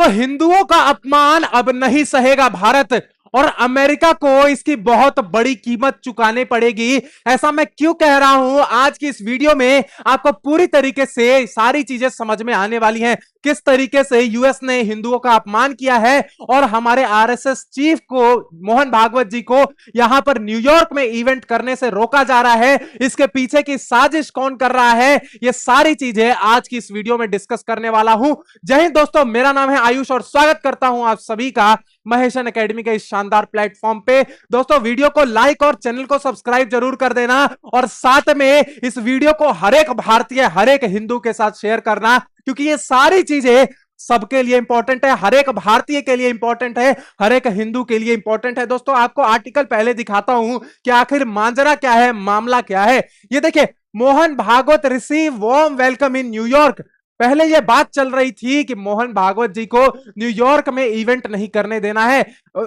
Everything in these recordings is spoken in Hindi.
दोस्तों, हिंदुओं का अपमान अब नहीं सहेगा भारत और अमेरिका को इसकी बहुत बड़ी कीमत चुकानी पड़ेगी। ऐसा मैं क्यों कह रहा हूं? आज की इस वीडियो में आपको पूरी तरीके से सारी चीजें समझ में आने वाली हैं। किस तरीके से यूएस ने हिंदुओं का अपमान किया है और हमारे आरएसएस चीफ को, मोहन भागवत जी को, यहां पर न्यूयॉर्क में इवेंट करने से रोका जा रहा है। इसके पीछे की साजिश कौन कर रहा है, ये सारी चीजें आज की इस वीडियो में डिस्कस करने वाला हूं। जय हिंद दोस्तों, मेरा नाम है आयुष और स्वागत करता हूं आप सभी का महेशन एकेडमी के इस शानदार प्लेटफॉर्म पे। दोस्तों, वीडियो को लाइक और चैनल को सब्सक्राइब जरूर कर देना और साथ में इस वीडियो को हर एक भारतीय, हर एक हिंदू के साथ शेयर करना, क्योंकि ये सारी चीजें सबके लिए इंपॉर्टेंट है। हर एक भारतीय के लिए इंपॉर्टेंट है, हर एक हिंदू के लिए इंपॉर्टेंट है। दोस्तों, आपको आर्टिकल पहले दिखाता हूं कि आखिर मांजरा क्या है, मामला क्या है। ये देखिए, Mohan Bhagwat receive warm welcome in New York. पहले यह बात चल रही थी कि मोहन भागवत जी को न्यूयॉर्क में इवेंट नहीं करने देना है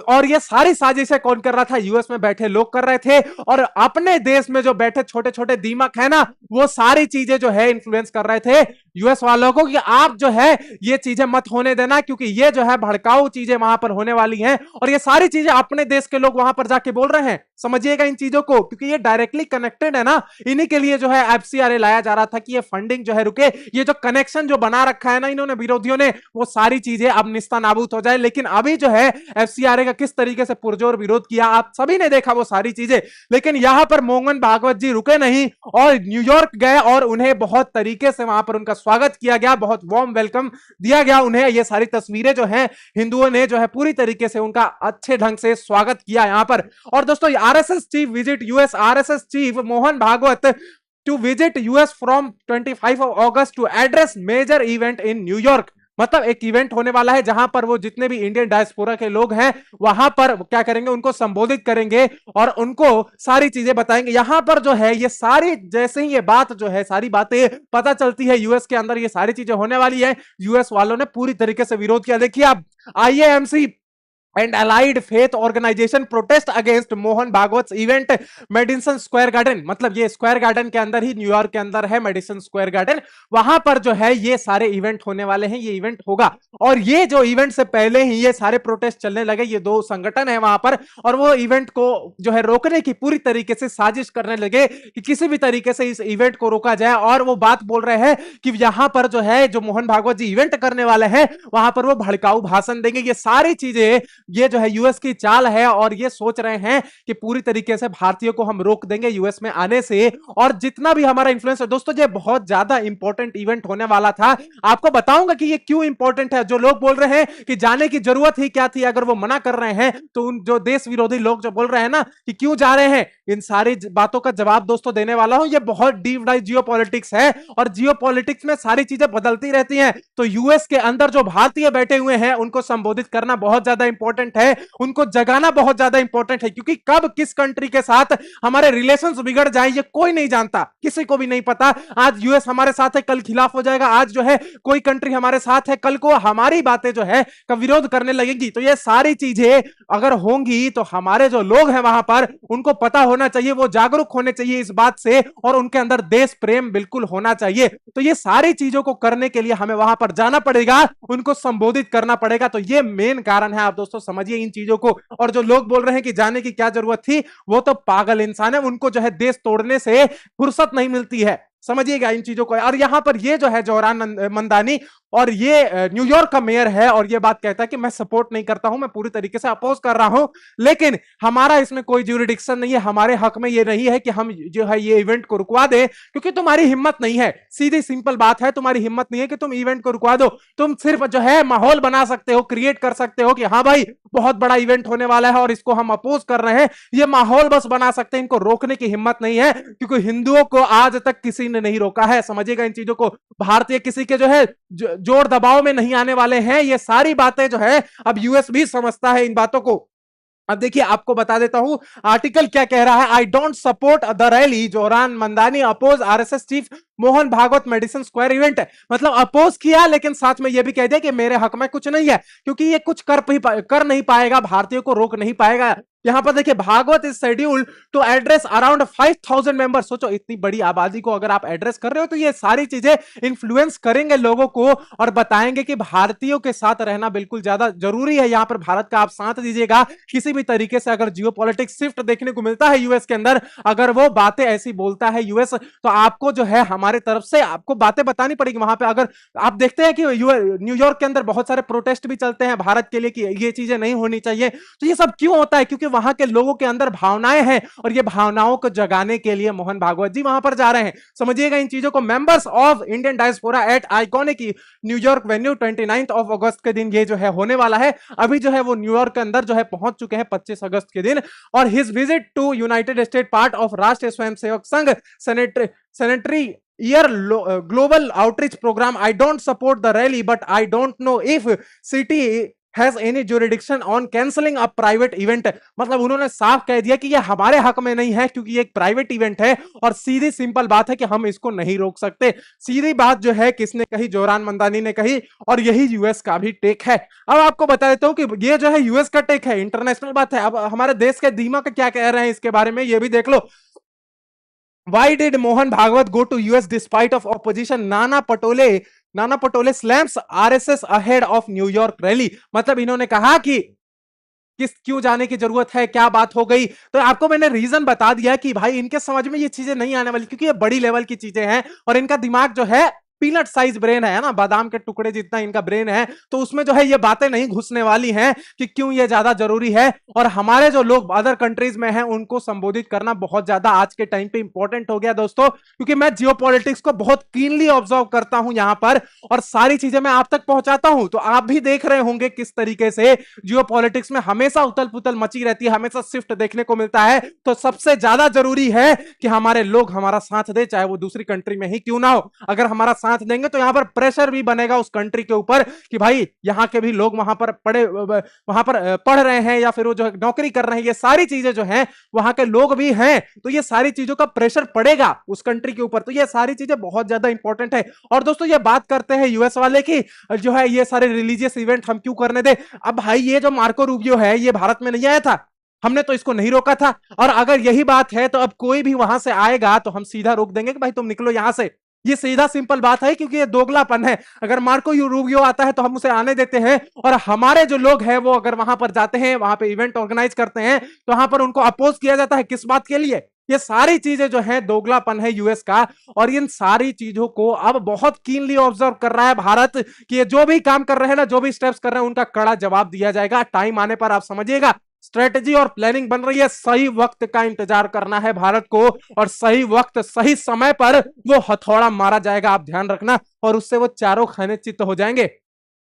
और ये सारी साजिशें कौन कर रहा था? यूएस में बैठे लोग कर रहे थे और अपने देश में जो बैठे छोटे छोटे दीमक है ना, वो सारी चीजें जो है इन्फ्लुएंस कर रहे थे यूएस वालों को कि आप जो है ये चीजें मत होने देना, क्योंकि ये जो है भड़काऊ चीजें वहां पर होने वाली हैं और ये सारी चीजें अपने देश के लोग वहां पर जाके बोल रहे हैं। समझिएगा इन चीजों को, क्योंकि ये डायरेक्टली कनेक्टेड है ना। इन्हीं के लिए जो है एफसीआरए लाया जा रहा था कि ये फंडिंग जो है रुके। ये जो कनेक्शन जो बना रखा है ना इन्होंने, विरोधियों ने, वो सारी चीजें अब निस्तानाबूद हो जाए। लेकिन अभी जो है एफसीआरए का किस तरीके से पुरजोर विरोध किया आप सभी ने देखा वो सारी चीजें। लेकिन यहां पर मोहन भागवत जी रुके नहीं और न्यूयॉर्क गए और उन्हें बहुत तरीके से वहां पर उनका स्वागत किया गया, बहुत वार्म वेलकम दिया गया उन्हें। ये सारी तस्वीरें जो है हिंदुओं ने जो है पूरी तरीके से उनका अच्छे ढंग से स्वागत किया यहां पर। और दोस्तों, RSS chief visit US, RSS chief Mohan Bhagwat to visit US from 25 of August to address major event in New York। मतलब एक इवेंट होने वाला है जहां पर वो जितने भी इंडियन डायस्पोरा के लोग हैं वहां पर क्या करेंगे, उनको संबोधित करेंगे और उनको सारी चीजें बताएंगे। यहां पर जो है ये सारी, जैसे ही ये बात जो है, सारी बातें पता चलती है यूएस के अंदर ये सारी चीजें होने वाली है, यूएस वालों ने पूरी तरीके से विरोध किया। देखिए आप, IAMC and allied faith organization protest against Mohan Bhagwat event Madison Square Garden. मतलब ये स्क्वायर गार्डन के अंदर ही, न्यूयॉर्क के अंदर है मेडिसन स्क्वायर गार्डन, वहां पर जो है ये सारे इवेंट होने वाले हैं, ये इवेंट होगा। और ये जो इवेंट से पहले ही ये सारे प्रोटेस्ट चलने लगे, ये दो संगठन है वहां पर, और वो इवेंट को जो है रोकने की पूरी तरीके से साजिश करने लगे कि किसी भी तरीके से इस इवेंट को रोका जाए। और वो बात बोल रहे हैं कि यहां पर जो है, जो मोहन भागवत जी इवेंट करने वाले हैं वहां पर वो भड़काऊ भाषण देंगे। ये सारी चीजें, ये जो है यूएस की चाल है और ये सोच रहे हैं कि पूरी तरीके से भारतीयों को हम रोक देंगे यूएस में आने से और जितना भी हमारा इन्फ्लुएंस है। दोस्तों, ये बहुत ज्यादा इंपॉर्टेंट इवेंट होने वाला था। आपको बताऊंगा कि ये क्यों इंपॉर्टेंट है। जो लोग बोल रहे हैं कि जाने की जरूरत ही क्या थी, अगर वो मना कर रहे हैं, तो उन जो देश विरोधी लोग जो बोल रहे हैं ना कि क्यों जा रहे हैं, इन सारी बातों का जवाब दोस्तों देने वाला हूं। ये बहुत डीप डाइव जियोपॉलिटिक्स है और जियोपॉलिटिक्स में सारी चीजें बदलती रहती हैं। तो यूएस के अंदर जो भारतीय बैठे हुए हैं उनको संबोधित करना बहुत ज्यादा इंपॉर्टेंट है, उनको जगाना बहुत ज्यादा इंपॉर्टेंट है, क्योंकि कब किस कंट्री के साथ हमारे रिलेशंस बिगड़ जाए ये कोई नहीं जानता, किसी को भी नहीं पता। आज यूएस हमारे साथ है, कल खिलाफ हो जाएगा। आज जो है कोई कंट्री हमारे साथ है, कल को हमारी बातें जो है का विरोध करने लगेगी। तो ये सारी चीजें अगर होंगी तो हमारे जो लोग हैं वहां पर उनको पता होना चाहिए, वो जागरूक होने चाहिए इस बात से और उनके अंदर देश प्रेम बिल्कुल होना चाहिए। तो ये सारी चीजों को करने के लिए हमें वहां पर जाना पड़ेगा, उनको संबोधित करना पड़ेगा। तो ये मेन कारण है, आप दोस्तों समझिए इन चीजों को। और जो लोग बोल रहे हैं कि जाने की क्या जरूरत थी, वो तो पागल इंसान है, उनको जो है देश तोड़ने से फुर्सत नहीं मिलती है। समझिएगा इन चीजों को। और यहां पर ये जो है जोरान मंदानी, और ये न्यूयॉर्क का मेयर है और ये बात कहता है कि मैं सपोर्ट नहीं करता हूं, मैं पूरी तरीके से अपोज कर रहा हूं, लेकिन हमारा इसमें कोई ज्यूरिडिक्शन नहीं है, हमारे हक में ये नहीं है कि हम जो है ये इवेंट को रुकवा दे, क्योंकि तुम्हारी हिम्मत नहीं है। सीधी सिंपल बात है, तुम्हारी हिम्मत नहीं है कि तुम इवेंट को रुकवा दो। तुम सिर्फ जो है माहौल बना सकते हो, क्रिएट कर सकते हो कि हाँ भाई बहुत बड़ा इवेंट होने वाला है और इसको हम अपोज कर रहे हैं, ये माहौल बस बना सकते हैं। इनको रोकने की हिम्मत नहीं है, क्योंकि हिंदुओं को आज तक किसी ने नहीं रोका है। समझिएगा इन चीजों को। भारतीय किसी के जो है जोर दबाव में नहीं आने वाले हैं। ये सारी बातें जो है अब यूएस भी समझता है इन बातों को। अब देखिए, आपको बता देता हूं आर्टिकल क्या कह रहा है। I don't support the rally, Zohran Mamdani oppose RSS chief Mohan Bhagwat Madison Square event. मतलब अपोज किया, लेकिन साथ में यह भी कह दिया कि मेरे हक में कुछ नहीं है, क्योंकि ये कुछ कर नहीं पाएगा, भारतीयों को रोक नहीं पाएगा। यहां पर देखिए Bhagwat is scheduled to address around 5000 members. सोचो इतनी बड़ी आबादी को अगर आप एड्रेस कर रहे हो तो ये सारी चीजें इंफ्लुएंस करेंगे लोगों को और बताएंगे कि भारतीयों के साथ रहना बिल्कुल ज्यादा जरूरी है। यहां पर भारत का आप साथ दीजिएगा किसी भी तरीके से। अगर जियोपॉलिटिक्स शिफ्ट देखने को मिलता है यूएस के अंदर, अगर वो बातें ऐसी बोलता है यूएस, तो आपको जो है हमारे तरफ से आपको बातें बतानी पड़ेगी वहां पे। अगर आप देखते हैं कि न्यूयॉर्क के अंदर बहुत सारे प्रोटेस्ट भी चलते हैं भारत के लिए कि ये चीजें नहीं होनी चाहिए, तो ये सब क्यों होता है? क्योंकि वहां के लोगों के अंदर भावनाएं हैं और ये भावनाओं को जगाने के लिए मोहन भागवत जी वहां पर जा रहे हैं। समझिएगा इन चीजों को। Members of Indian diaspora at iconic New York venue 29 अगस्त के दिन ये जो है होने वाला है। अभी जो है वो न्यूयॉर्क के अंदर जो है पहुंच चुके हैं 25 अगस्त के दिन। और his visit to United State part of Rashtriya Swayamsevak Sangh centenary year global outreach program. I don't support the rally, but I don't know if city has any jurisdiction on cancelling a private event. मतलब उन्होंने साफ कह दिया कि ये हमारे हक में नहीं है क्योंकि ये एक प्राइवेट इवेंट है और सीधी सिंपल बात है कि हम इसको नहीं रोक सकते। सीधी बात जो है किसने कही? जोरान मंदानी ने कही और यही यूएस का भी टेक है। अब आपको बता देता हूं कि ये जो है यूएस का टेक है, इंटरनेशनल बात है। अब हमारे देश के दीमक क्या कह रहे हैं इसके बारे में ये भी देख लो। Why did Mohan Bhagwat go to US despite of opposition? Nana Patole slams RSS ahead of New York rally. मतलब इन्होंने कहा कि क्यों जाने की जरूरत है, क्या बात हो गई? तो आपको मैंने रीजन बता दिया कि भाई इनके समझ में ये चीजें नहीं आने वाली क्योंकि ये बड़ी लेवल की चीजें हैं और इनका दिमाग जो है पीनट साइज ब्रेन है ना, बादाम के टुकड़े जितना इनका ब्रेन है, तो उसमें जो है ये बातें नहीं घुसने वाली हैं कि क्यों ये ज्यादा जरूरी है। और हमारे जो लोग अदर कंट्रीज में हैं उनको संबोधित करना बहुत ज्यादा आज के टाइम पे इंपॉर्टेंट हो गया दोस्तों, क्योंकि मैं जियोपॉलिटिक्स को बहुत कीनली ऑब्जर्व करता हूं यहां पर और सारी चीजें मैं आप तक पहुंचाता हूं। तो आप भी देख रहे होंगे किस तरीके से जियोपॉलिटिक्स में हमेशा उथल पुथल मची रहती है, हमेशा शिफ्ट देखने को मिलता है। तो सबसे ज्यादा जरूरी है कि हमारे लोग हमारा साथ दे, चाहे वो दूसरी कंट्री में ही क्यों ना हो। अगर हमारा साथ देंगे तो यहां पर प्रेशर भी बनेगा उस कंट्री के ऊपर कि भाई यहां के भी लोग वहां पर पढ़ रहे हैं या फिर वो जो नौकरी कर रहे हैं, ये सारी चीजें जो हैं वहां के लोग भी हैं, तो ये सारी चीजों का प्रेशर पड़ेगा उस कंट्री के ऊपर। तो ये सारी चीजें बहुत ज्यादा इंपॉर्टेंट है। और दोस्तों ये बात करते हैं यूएस वाले की जो है ये सारे रिलीजियस इवेंट हम क्यों करने दे। अब भाई ये जो मार्को रूबियो है ये भारत में नहीं आया था, हमने तो इसको नहीं रोका था। और अगर यही बात है तो अब कोई भी वहां से आएगा तो हम सीधा रोक देंगे कि भाई तुम निकलो यहां से। ये सीधा सिंपल बात है क्योंकि ये दोगलापन है। अगर मार्को रूबियो आता है तो हम उसे आने देते हैं और हमारे जो लोग हैं वो अगर वहां पर जाते हैं, वहां पे इवेंट ऑर्गेनाइज करते हैं तो वहां पर उनको अपोज किया जाता है। किस बात के लिए? ये सारी चीजें जो है दोगलापन है यूएस का और इन सारी चीजों को अब बहुत कीनली ऑब्जर्व कर रहा है भारत कि ये जो भी काम कर रहे हैं ना, जो भी स्टेप्स कर रहे हैं उनका कड़ा जवाब दिया जाएगा। टाइम आने पर आप समझिएगा स्ट्रेटजी और प्लानिंग बन रही है। सही वक्त का इंतजार करना है भारत को और सही वक्त सही समय पर वो हथौड़ा मारा जाएगा, आप ध्यान रखना, और उससे वो चारों खाने चित्त हो जाएंगे।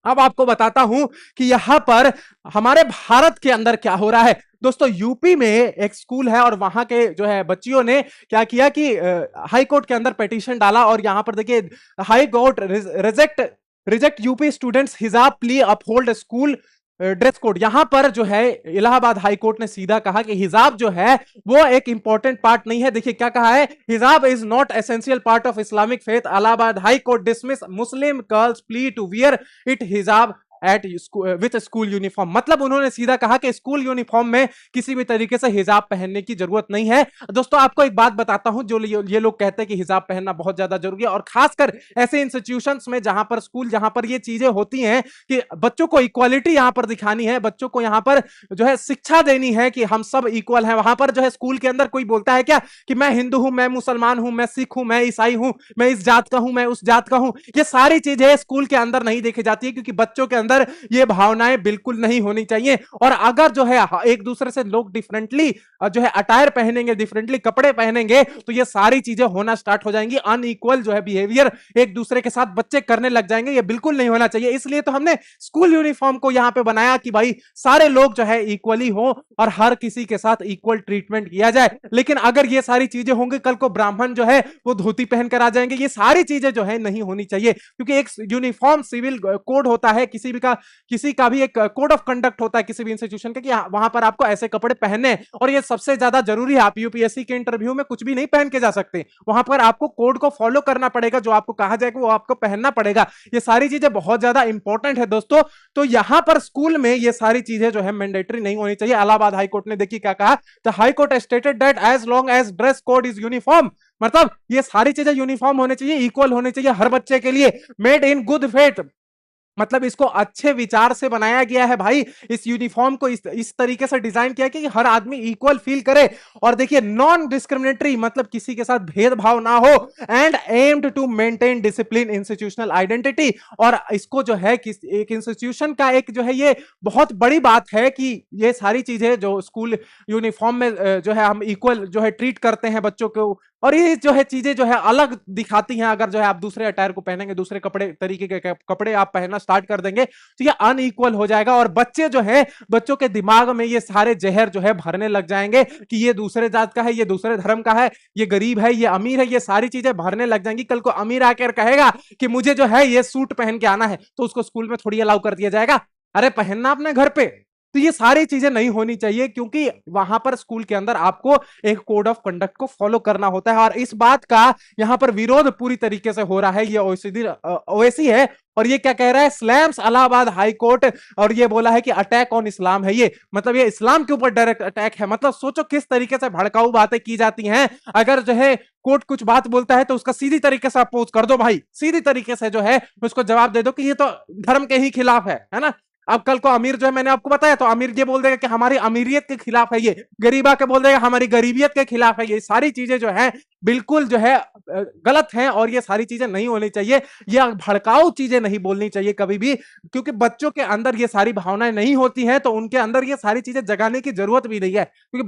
अब आपको बताता हूं कि यहां पर हमारे भारत के अंदर क्या हो रहा है। दोस्तों यूपी में एक स्कूल है और वहां के जो है बच्चियों ने क्या किया कि हाई कोर्ट के अंदर पिटीशन डाला और यहां पर देखिए high court reject UP students हिजाब plea uphold school dress code. यहां पर जो है इलाहाबाद हाई कोर्ट ने सीधा कहा कि हिजाब जो है वो एक इंपॉर्टेंट पार्ट नहीं है। देखिए क्या कहा है, hijab is not essential part of Islamic faith. Allahabad high court dismiss Muslim girls plea to wear it hijab at with school uniform. मतलब उन्होंने सीधा कहा कि स्कूल यूनिफॉर्म में किसी भी तरीके से हिजाब पहनने की जरूरत नहीं है। दोस्तों आपको एक बात बताता हूं, जो ये लोग कहते हैं कि हिजाब पहनना बहुत ज्यादा जरूरी है और खासकर ऐसे इंस्टीट्यूशंस में जहां पर स्कूल जहां पर ये चीजें होती हैं कि बच्चों को इक्वालिटी यहां पर दिखानी है, बच्चों को यहां पर जो है शिक्षा देनी है कि हम सब इक्वल हैं। वहां पर जो है स्कूल के अंदर कोई बोलता है क्या कि मैं हिंदू हूं, मैं मुसलमान हूं, मैं सिख हूं, मैं ईसाई हूं, मैं इस जात का हूं, मैं उस जात का हूं। ये सारी चीजें स्कूल के अंदर नहीं देखी जाती है क्योंकि बच्चों के अंदर ये भावनाएं बिल्कुल नहीं होनी चाहिए। और अगर जो है एक दूसरे से लोग डिफरेंटली जो है अटायर पहनेंगे, डिफरेंटली कपड़े पहनेंगे, तो ये सारी चीजें होना स्टार्ट हो जाएंगी। अनइक्वल जो है बिहेवियर एक दूसरे के साथ बच्चे करने लग जाएंगे, ये बिल्कुल नहीं होना चाहिए। इसलिए तो हमने स्कूल यूनिफॉर्म को यहां पे बनाया कि भाई सारे लोग जो है इक्वली हो और हर किसी के साथ इक्वल ट्रीटमेंट किया जाए। लेकिन अगर ये सारी चीजें होंगी, कल को ब्राह्मण जो है वो धोती पहनकर आ जाएंगे, ये सारी चीजें जो है नहीं होनी चाहिए क्योंकि एक यूनिफॉर्म सिविल कोड होता है किसी भी किसी का भी एक कोड ऑफ कंडक्ट होता है किसी भी इंस्टीट्यूशन का कि वहां पर आपको ऐसे कपड़े पहनने, और ये सबसे ज्यादा जरूरी है। आप यूपीएससी के इंटरव्यू में कुछ भी नहीं पहन के जा सकते, वहां पर आपको कोड को फॉलो करना पड़ेगा, जो आपको कहा जाएगा वो आपको पहनना पड़ेगा। ये सारी चीजें बहुत ज्यादा इंपॉर्टेंट है दोस्तों। तो यहां पर स्कूल में ये सारी चीजें जो है मैंडेटरी नहीं होनी चाहिए। इलाहाबाद हाईकोर्ट ने देखिए क्या कहा, the high court stated that as long as dress code is uniform, मतलब ये सारी चीजें यूनिफॉर्म होने चाहिए, इक्वल होने चाहिए हर बच्चे के लिए, मेड इन गुड फेथ, मतलब इसको अच्छे विचार से बनाया गया है भाई। इस यूनिफॉर्म को इस तरीके से डिजाइन किया कि हर आदमी इक्वल फील करे। और देखिए नॉन डिस्क्रिमिनेटरी, मतलब किसी के साथ भेदभाव ना हो, and aimed to maintain discipline institutional identity. और इसको जो है कि एक इंस्टीट्यूशन का एक जो है ये बहुत बड़ी बात है कि ये सारी चीजें जो स्कूल यूनिफॉर्म में जो है हम इक्वल जो है ट्रीट करते हैं बच्चों को, और ये जो है चीजें जो है अलग दिखाती हैं। अगर जो है आप दूसरे अटायर को पहनेंगे, दूसरे कपड़े तरीके के कपड़े आप पहनना स्टार्ट कर देंगे तो ये अनइक्वल हो जाएगा, और बच्चे जो है बच्चों के दिमाग में ये सारे जहर जो है भरने लग जाएंगे कि ये दूसरे जात का है, ये दूसरे धर्म का है, ये गरीब है, ये अमीर है, ये सारी चीजें भरने लग जाएंगी। कल को अमीर आकर कहेगा कि मुझे जो है ये सूट पहन के आना है, तो उसको स्कूल में थोड़ी अलाउ कर दिया जाएगा? अरे पहनना अपने घर पे। तो ये सारी चीजें नहीं होनी चाहिए, क्योंकि वहां पर स्कूल के अंदर आपको एक कोड ऑफ कंडक्ट को फॉलो करना होता है। और इस बात का यहां पर विरोध पूरी तरीके से हो रहा है। ये ओवैसी है, और ये क्या कह रहा है, स्लैम्स इलाहाबाद हाई कोर्ट, और ये बोला है कि अटैक ऑन इस्लाम है ये, मतलब ये इस्लाम के ऊपर डायरेक्ट अटैक है। मतलब सोचो किस तरीके से भड़काऊ बातें की जाती हैं। अगर जो है कोर्ट कुछ बात बोलता है तो उसका सीधी तरीके से अपोज कर दो भाई, सीधी तरीके से जो है उसको जवाब दे दो कि ये तो धर्म के ही खिलाफ है ना। अब कल को अमीर जो है, मैंने आपको बताया, तो अमीर ये बोल देगा कि हमारी अमीरियत के खिलाफ है, ये गरीबा के बोल देगा हमारी गरीबियत के खिलाफ है। ये सारी चीजें जो है बिल्कुल जो है गलत हैं, और ये सारी चीजें नहीं होनी चाहिए। ये भड़काऊ चीजें नहीं बोलनी चाहिए कभी भी, क्योंकि बच्चों के अंदर ये सारी भावनाएं नहीं होती हैं, तो उनके अंदर ये सारी चीजें जगाने की जरूरत भी नहीं है। क्योंकि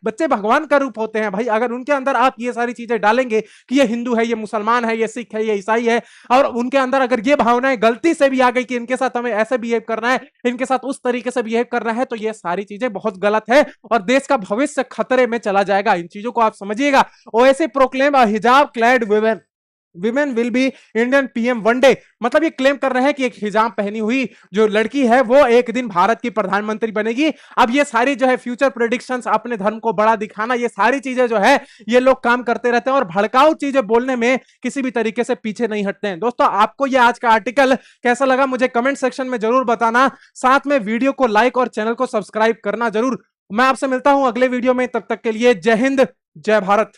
बच्चे भगवान का रूप होते हैं भाई। अगर उनके अंदर आप ये सारी चीजें डालेंगे कि ये हिंदू है, ये मुसलमान है, ये सिख है, ये ईसाई है, और उनके अंदर अगर ये भावनाएं गलती से भी आ गई कि इनके साथ हमें ऐसे बिहेव करना है, इनके साथ उस तरीके से बिहेव करना है, तो ये सारी चीजें बहुत गलत है, और देश का भविष्य खतरे में चला जाएगा। इन चीजों को आप समझिएगा। ओवैसी प्रोक्लेम अ हिजाब clad women will be Indian PM one day, मतलब ये क्लेम कर रहे हैं कि एक हिजाब पहनी हुई जो लड़की है वो एक दिन भारत की प्रधानमंत्री बनेगी। अब ये सारी जो है फ्यूचर प्रेडिक्शंस, अपने धर्म को बड़ा दिखाना, ये सारी चीजें जो है ये लोग काम करते रहते हैं, और भड़काऊ चीजें बोलने में किसी भी तरीके से पीछे नहीं हटते हैं। दोस्तों आपको ये आज का आर्टिकल कैसा लगा मुझे कमेंट सेक्शन में जरूर बताना, साथ में वीडियो को लाइक और चैनल को सब्सक्राइब करना जरूर। मैं आपसे मिलता हूं अगले वीडियो में, तब तक के लिए जय हिंद, जय भारत।